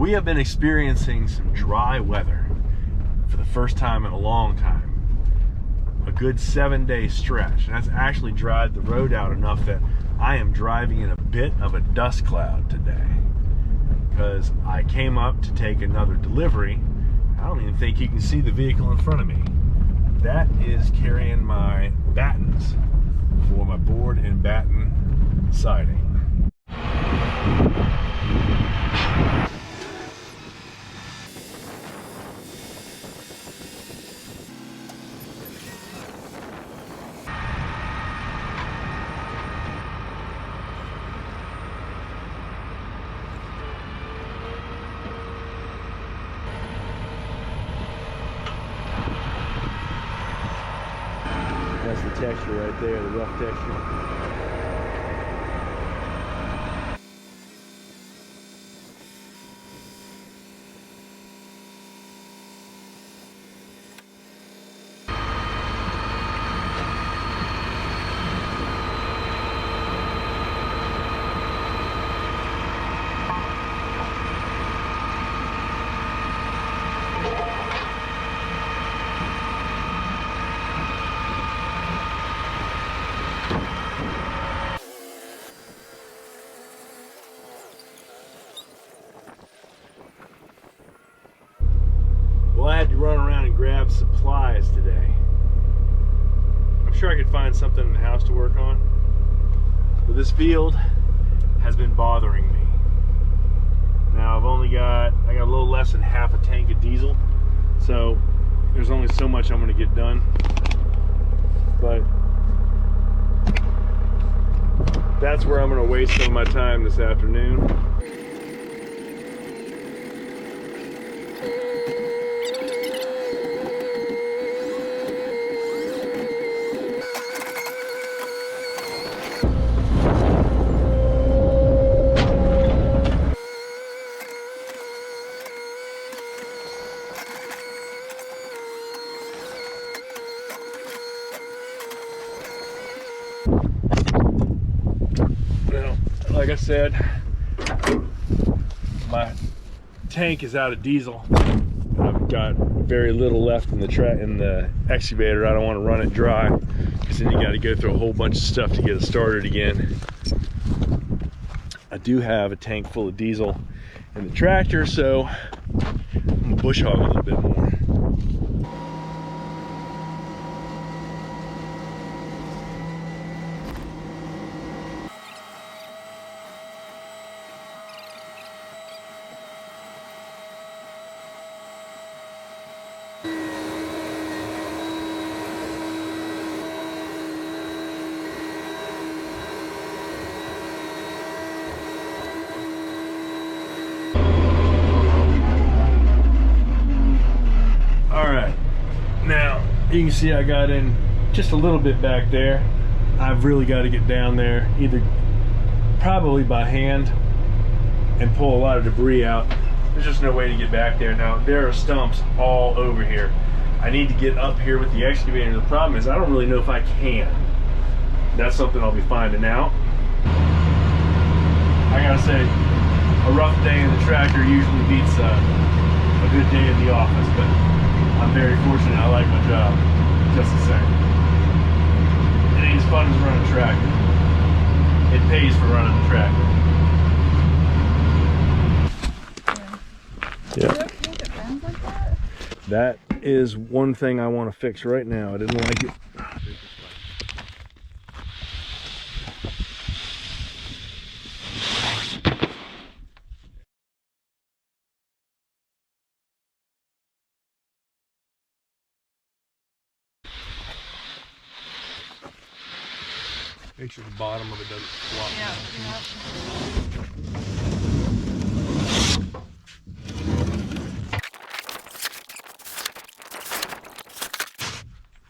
We have been experiencing some dry weather for the first time in a long time. A good 7-day stretch, and that's actually dried the road out enough that I am driving in a bit of a dust cloud today because I came up to take another delivery. I don't even think you can see the vehicle in front of me. That is carrying my battens for my board and batten siding. That's the texture right there, the rough texture. Well, I had to run around and grab supplies today. I'm sure I could find something in the house to work on, but this field has been bothering me. Now I got a little less than half a tank of diesel, so there's only so much I'm going to get done. But that's where I'm going to waste some of my time this afternoon. Like I said, my tank is out of diesel. I've got very little left in the excavator. I don't want to run it dry because then you got to go through a whole bunch of stuff to get it started again. I do have a tank full of diesel in the tractor, so I'm gonna bush hog a little bit more. Now, you can see I got in just a little bit back there. I've really got to get down there, either probably by hand and pull a lot of debris out. There's just no way to get back there. Now, there are stumps all over here. I need to get up here with the excavator. The problem is I don't really know if I can. That's something I'll be finding out. I gotta say, a rough day in the tractor usually beats a good day in the office, but I'm very fortunate. I like my job, just the same. It ain't as fun as running a tractor. It pays for running the tractor. Yeah. You ever think it bends like that? That is one thing I want to fix right now. I didn't like it. Make sure the bottom of it doesn't flop.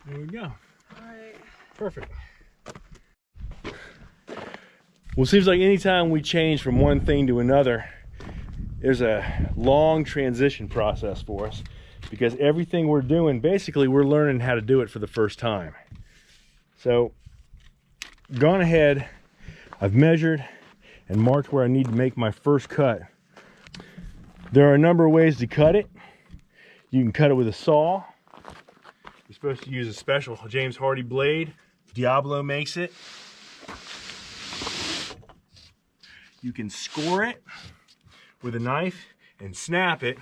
There we go. All right. Perfect. Well, it seems like anytime we change from one thing to another, there's a long transition process for us, because everything we're doing, basically we're learning how to do it for the first time. So gone ahead, I've measured and marked where I need to make my first cut. There are a number of ways to cut it. You can cut it with a saw. You're supposed to use a special James Hardy blade. Diablo makes it. You can score it with a knife and snap it.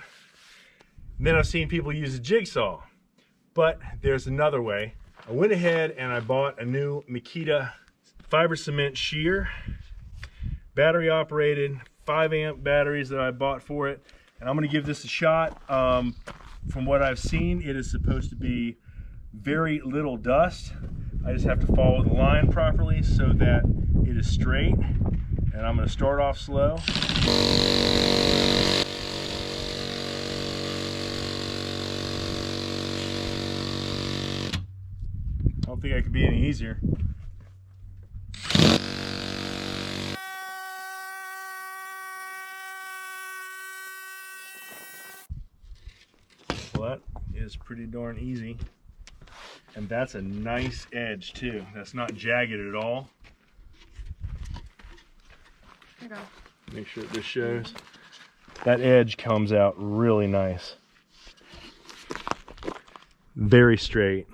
And then I've seen people use a jigsaw. But there's another way. I went ahead and I bought a new Makita fiber cement shear, battery operated, 5-amp batteries that I bought for it. And I'm gonna give this a shot. From what I've seen, it is supposed to be very little dust. I just have to follow the line properly so that it is straight. And I'm gonna start off slow. I don't think I could be any easier. Well, that is pretty darn easy. And that's a nice edge too. That's not jagged at all. There you go. Make sure this shows. That edge comes out really nice. Very straight.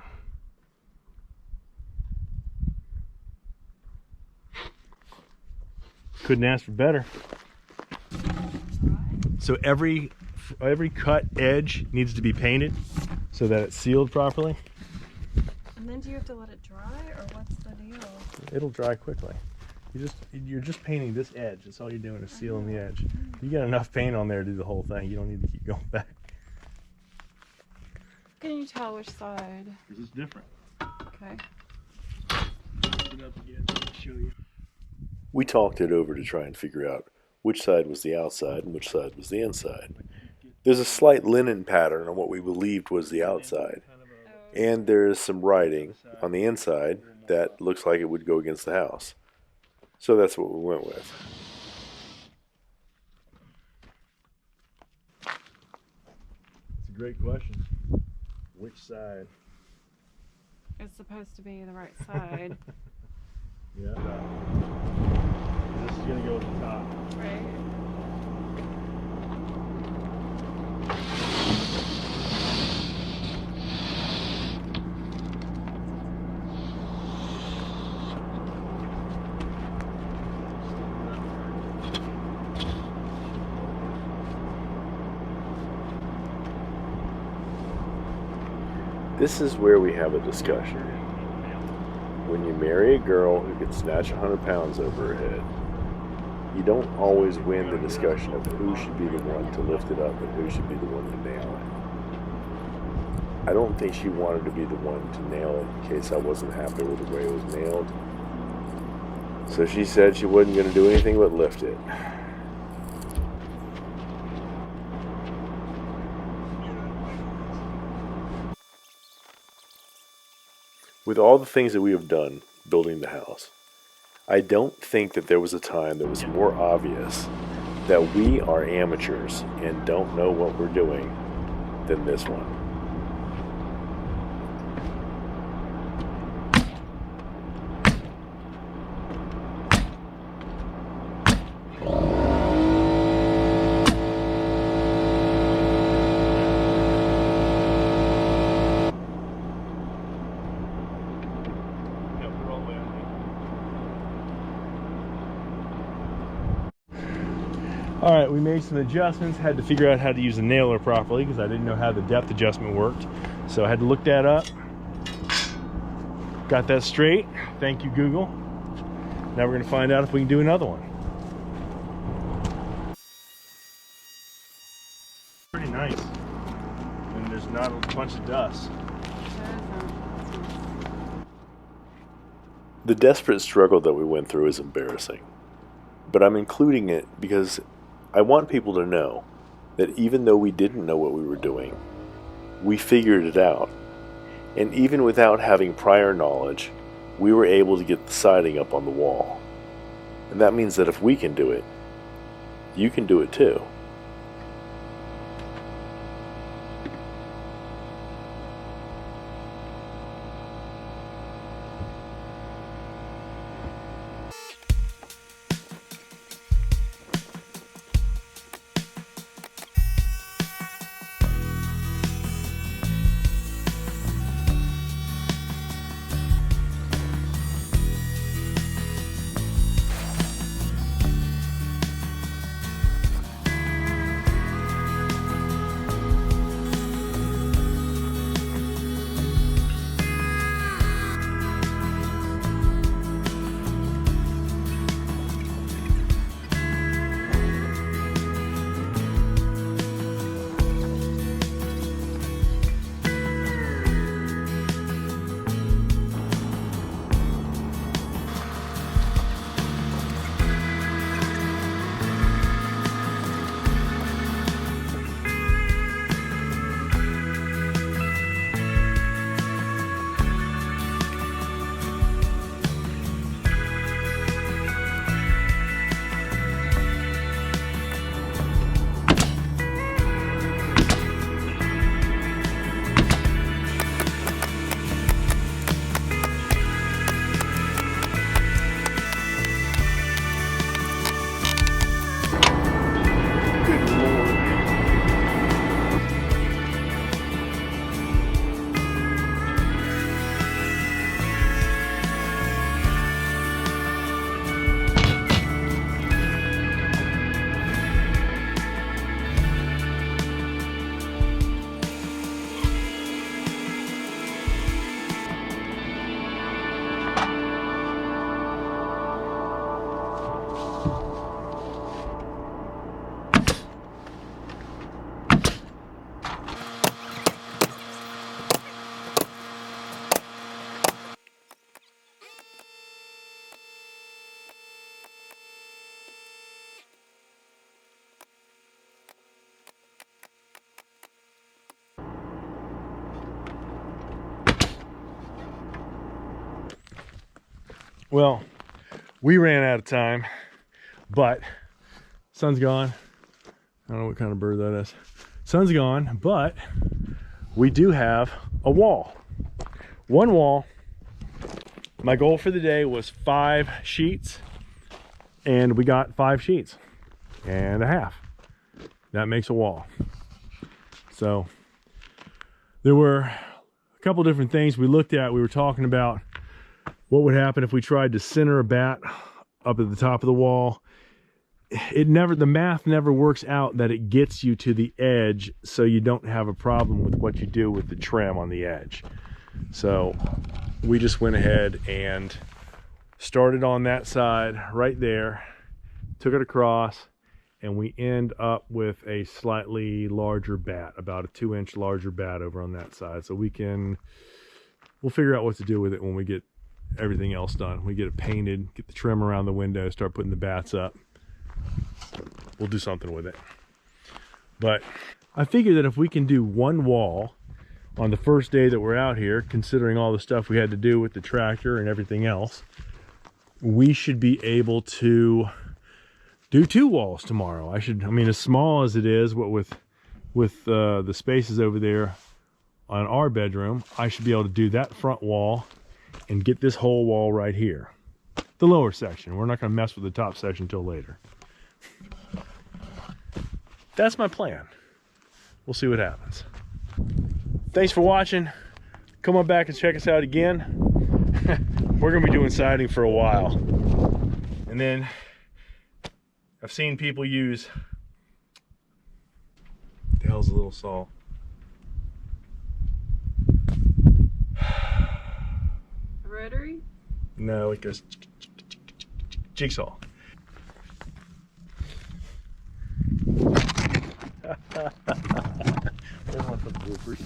Couldn't ask for better. So every cut edge needs to be painted so that it's sealed properly. And then do you have to let it dry, or what's the deal? It'll dry quickly. You're just painting this edge. That's all you're doing is sealing the edge. You got enough paint on there to do the whole thing. You don't need to keep going back. Can you tell which side? This is different. Okay. Put it up again to show you. We talked it over to try and figure out which side was the outside and which side was the inside. There's a slight linen pattern on what we believed was the outside, and there's some writing on the inside that looks like it would go against the house. So that's what we went with. It's a great question. Which side? It's supposed to be the right side. Yeah. This is gonna go at the top. Right? This is where we have a discussion. When you marry a girl who can snatch 100 pounds over her head, you don't always win the discussion of who should be the one to lift it up and who should be the one to nail it. I don't think she wanted to be the one to nail it in case I wasn't happy with the way it was nailed. So she said she wasn't going to do anything but lift it. With all the things that we have done building the house, I don't think that there was a time that was more obvious that we are amateurs and don't know what we're doing than this one. All right, we made some adjustments, had to figure out how to use a nailer properly because I didn't know how the depth adjustment worked. So I had to look that up. Got that straight. Thank you, Google. Now we're gonna find out if we can do another one. Pretty nice. And there's not a bunch of dust. The desperate struggle that we went through is embarrassing, but I'm including it because I want people to know that even though we didn't know what we were doing, we figured it out. And even without having prior knowledge, we were able to get the siding up on the wall. And that means that if we can do it, you can do it too. Well, we ran out of time, but sun's gone. I don't know what kind of bird that is. Sun's gone, but we do have a wall. One wall. My goal for the day was 5 sheets, and we got 5 sheets and a half. That makes a wall. So there were a couple different things we looked at. We were talking about what would happen if we tried to center a bat up at the top of the wall. The math never works out that it gets you to the edge, so you don't have a problem with what you do with the trim on the edge. So we just went ahead and started on that side right there, took it across, and we end up with a slightly larger bat, about a 2-inch larger bat over on that side. So we'll figure out what to do with it when we get everything else done. We get it painted, get the trim around the window, start putting the bats up. We'll do something with it. But I figure that if we can do one wall on the first day that we're out here, considering all the stuff we had to do with the tractor and everything else, we should be able to do 2 walls tomorrow. I mean, as small as it is, what with the spaces over there on our bedroom, I should be able to do that front wall and get this whole wall right here. The lower section. We're not going to mess with the top section until later. That's my plan. We'll see what happens. Thanks for watching. Come on back and check us out again. We're going to be doing siding for a while. And then I've seen people use, what the hell's a little saw? A rotary? No, it goes jigsaw. There's one for the bloopers.